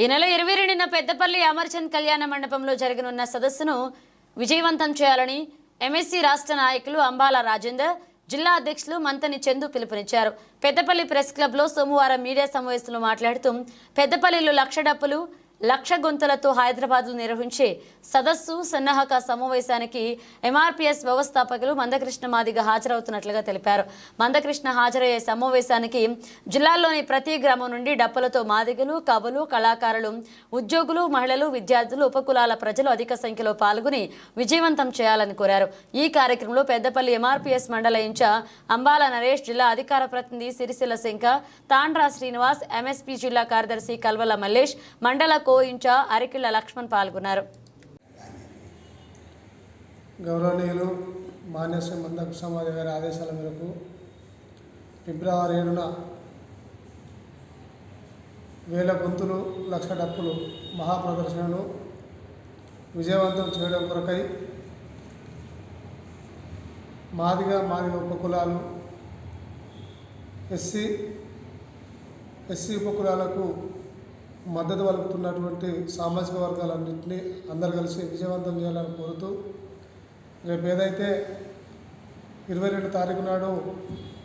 ఈ నెల 22న పెద్దపల్లి అమర్చంద్ కళ్యాణ మండపంలో జరగనున్న సదస్సును విజయవంతం చేయాలని ఎంఎస్సీ రాష్ట్ర నాయకులు అంబాల రాజేందర్, జిల్లా అధ్యక్షులు మంతని చందు పిలుపునిచ్చారు. పెద్దపల్లి ప్రెస్ క్లబ్లో సోమవారం మీడియా సమావేశంలో మాట్లాడుతూ పెద్దపల్లిలో లక్ష డప్పులు, లక్ష గొంతులతో హైదరాబాద్లో నిర్వహించే సదస్సు సన్నాహక సమావేశానికి ఎంఆర్పీఎస్ వ్యవస్థాపకులు మందకృష్ణ మాదిగ హాజరవుతున్నట్లుగా తెలిపారు. మందకృష్ణ హాజరయ్యే సమావేశానికి జిల్లాలోని ప్రతి గ్రామం నుండి డప్పులతో మాదిగలు, కవులు, కళాకారులు, ఉద్యోగులు, మహిళలు, విద్యార్థులు, ఉపకులాల ప్రజలు అధిక సంఖ్యలో పాల్గొని విజయవంతం చేయాలని కోరారు. ఈ కార్యక్రమంలో పెద్దపల్లి ఎంఆర్పీఎస్ మండల ఇన్ఛార్జ్ అంబాల నరేష్, జిల్లా అధికార ప్రతినిధి సిరిసిల్ల శంకర్, తాండ్రా శ్రీనివాస్, ఎంఎస్పీ జిల్లా కార్యదర్శి కల్వల మల్లేష్, మండల కో ఇన్ఛార్జ్ అరికిళ్ల లక్ష్మణ్ పాల్గొన్నారు. గౌరవనీయులు మాన్యశ్రీ మందకృష్ణ మాదిగ గారి ఆదేశాల మేరకు ఫిబ్రవరి 7న 1000 గొంతులు, లక్ష డప్పులు మహాప్రదర్శనను విజయవంతం చేయడం కొరకై మాదిగ ఉపకులాలు, ఎస్సీ ఉపకులాలకు మద్దతు పలుకుతున్నటువంటి సామాజిక వర్గాలన్నింటినీ అందరు కలిసి విజయవంతం చేయాలని కోరుతూ, రేపు ఏదైతే 22 తారీఖు నాడు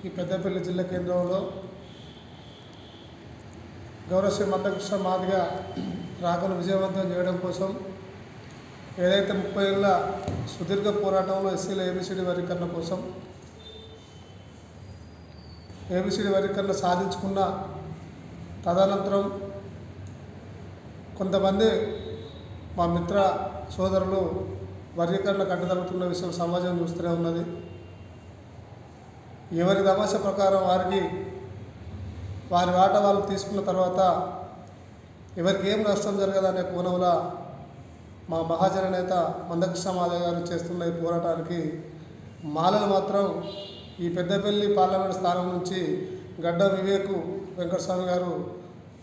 ఈ పెద్దపల్లి జిల్లా కేంద్రంలో గౌరవశ్రీ మందకృష్ణ మాదిగ రాకను విజయవంతం చేయడం కోసం ఏదైతే 30 ఏళ్ళ సుదీర్ఘ పోరాటంలో ఎస్సీల ఏబిసిడి వర్గీకరణ కోసం ఏబిసిడి వర్గీకరణ సాధించుకున్న తదనంతరం కొంతమంది మా మిత్ర సోదరులు వర్గీకరణ కట్టదలుతున్న విషయం సమాజం చూస్తూనే ఉన్నది. ఎవరి తమాష ప్రకారం వారి వాట వాళ్ళు తీసుకున్న తర్వాత ఎవరికి ఏం నష్టం జరగదనే కోణంలో మా మహాజన నేత మందకృష్ణ మాదిగ గారు చేస్తున్న ఈ పోరాటానికి మాలలు మాత్రం ఈ పెద్దపల్లి పార్లమెంట్ స్థానం నుంచి గడ్డ వివేకు వెంకటస్వామి గారు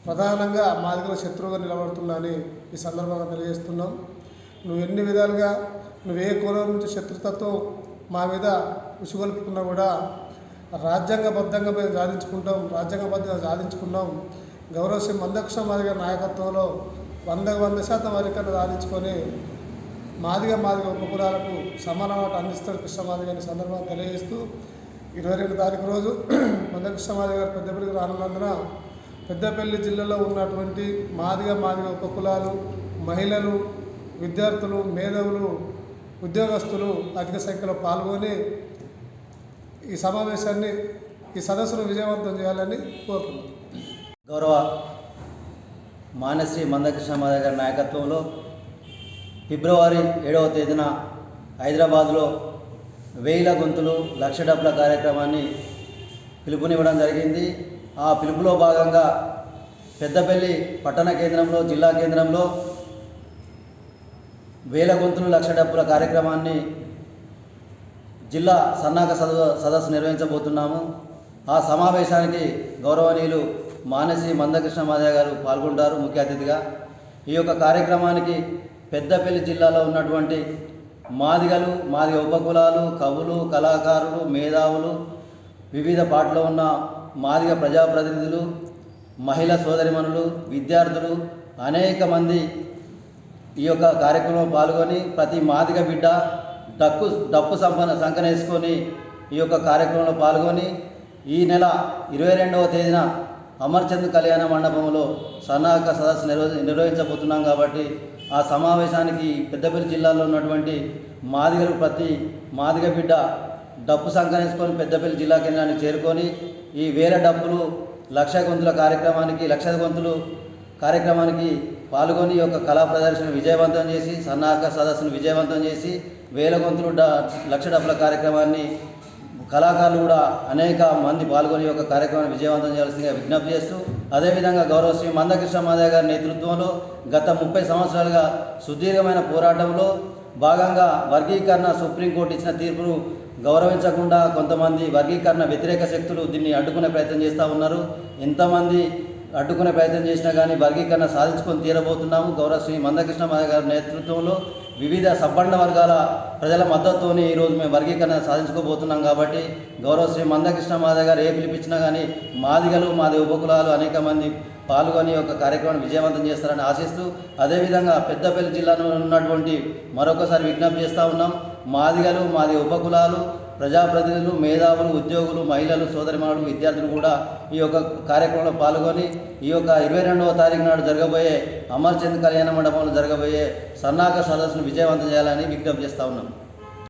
ప్రధానంగా మాదిగల శత్రువుగా నిలబడుతున్నానని ఈ సందర్భంగా తెలియజేస్తున్నాం. నువ్వు ఎన్ని విధాలుగా నువ్వు ఏ కోణం నుంచి శత్రుతత్వం మా మీద ఉసుగొల్పుకున్నా కూడా రాజ్యాంగబద్ధంగా మేము సాధించుకున్నాం. గౌరవశ్రీ మందకృష్ణ మాదిగ నాయకత్వంలో 100% వర్గీకరణ సాధించుకొని మాదిగ ఉపకులాలకు సమాన వాట అందిస్తాడు కృష్ణ మాదిగ అనే సందర్భంగా తెలియజేస్తూ 22 తారీఖు రోజు మందకృష్ణ మాదిగ గారు పెద్దపల్లికి రానున్నందున పెద్దపల్లి జిల్లాలో ఉన్నటువంటి మాదిగ ఉపకులాలు, మహిళలు, విద్యార్థులు, మేధావులు, ఉద్యోగస్తులు అధిక సంఖ్యలో పాల్గొని ఈ సదస్సును విజయవంతం చేయాలని కోరుతున్నాం. గౌరవ మాన్యశ్రీ మందకృష్ణ మాదిగ గారి నాయకత్వంలో ఫిబ్రవరి 7వ తేదీన హైదరాబాద్లో 1000 గొంతులు, లక్ష డప్పుల కార్యక్రమాన్ని పిలుపునివ్వడం జరిగింది. ఆ పిలుపులో భాగంగా పెద్దపల్లి పట్టణ కేంద్రంలో, జిల్లా కేంద్రంలో 1000 గొంతులు, లక్ష డప్పుల కార్యక్రమాన్ని జిల్లా సన్నాహక సదస్సు నిర్వహించబోతున్నాము. ఆ సమావేశానికి గౌరవనీయులు మాన్యశ్రీ మందకృష్ణ మాదిగ గారు పాల్గొంటారు ముఖ్య అతిథిగా. ఈ యొక్క కార్యక్రమానికి పెద్దపల్లి జిల్లాలో ఉన్నటువంటి మాదిగలు, మాదిగ ఉపకులాలు, కవులు, కళాకారులు, మేధావులు, వివిధ పాటలో ఉన్న మాదిగ ప్రజాప్రతినిధులు, మహిళా సోదరిమణులు, విద్యార్థులు అనేక మంది ఈ యొక్క కార్యక్రమంలో పాల్గొని ప్రతి మాదిగ బిడ్డ డప్పు సంకనేసుకొని ఈ యొక్క కార్యక్రమంలో పాల్గొని ఈ నెల 22వ తేదీన అమర్చంద్ కళ్యాణ మండపంలో సన్నాహక సదస్సు నిర్వహించబోతున్నాం. కాబట్టి ఆ సమావేశానికి పెద్దపల్లి జిల్లాలో ఉన్నటువంటి మాదిగలు ప్రతి మాదిగ బిడ్డ డప్పు సంకనేసుకొని పెద్దపల్లి జిల్లా కేంద్రానికి చేరుకొని ఈ 1000 డప్పులు, లక్ష గొంతుల కార్యక్రమానికి పాల్గొని ఈ యొక్క కళా ప్రదర్శన విజయవంతం చేసి సన్నాహక సదస్సును విజయవంతం చేసి 1000 గొంతులు, లక్ష డప్పుల కార్యక్రమాన్ని కళాకారులు కూడా అనేక మంది పాల్గొని యొక్క కార్యక్రమాన్ని విజయవంతం చేయాల్సిందిగా విజ్ఞప్తి చేస్తూ, అదేవిధంగా గౌరవశ్రీ మందకృష్ణ మాదిగ గారి నేతృత్వంలో గత 30 సంవత్సరాలుగా సుదీర్ఘమైన పోరాటంలో భాగంగా వర్గీకరణ సుప్రీంకోర్టు ఇచ్చిన తీర్పును గౌరవించకుండా కొంతమంది వర్గీకరణ వ్యతిరేక శక్తులు దీన్ని అడ్డుకునే ప్రయత్నం చేస్తూ ఉన్నారు. ఎంతమంది అడ్డుకునే ప్రయత్నం చేసినా కానీ వర్గీకరణ సాధించుకొని తీరబోతున్నాము. గౌరవ శ్రీ మందకృష్ణ మాదిగ గారి నేతృత్వంలో వివిధ సబ్బండ వర్గాల ప్రజల మద్దతుతోని ఈరోజు మేము వర్గీకరణ సాధించుకోబోతున్నాం. కాబట్టి గౌరవ శ్రీ మందకృష్ణ మాదిగ గారు ఏ పిలిపించినా కానీ మాదిగలు మాది ఉపకులాలు అనేక మంది పాల్గొని ఒక కార్యక్రమాన్ని విజయవంతం చేస్తారని ఆశిస్తూ, అదేవిధంగా పెద్దపల్లి జిల్లాలో ఉన్నటువంటి మరొకసారి విజ్ఞప్తి చేస్తూ ఉన్నాం. మాదిగలు మాది ఉపకులాలు ప్రజాప్రతినిధులు, మేధావులు, ఉద్యోగులు, మహిళలు, సోదరిమణులు, విద్యార్థులు కూడా ఈ యొక్క కార్యక్రమంలో పాల్గొని ఈ యొక్క 22వ తారీఖు నాడు జరగబోయే అమర్చంద్ కళ్యాణ మండపంలో జరగబోయే సన్నాహక సదస్సును విజయవంతం చేయాలని విజ్ఞప్తి చేస్తూ ఉన్నాం.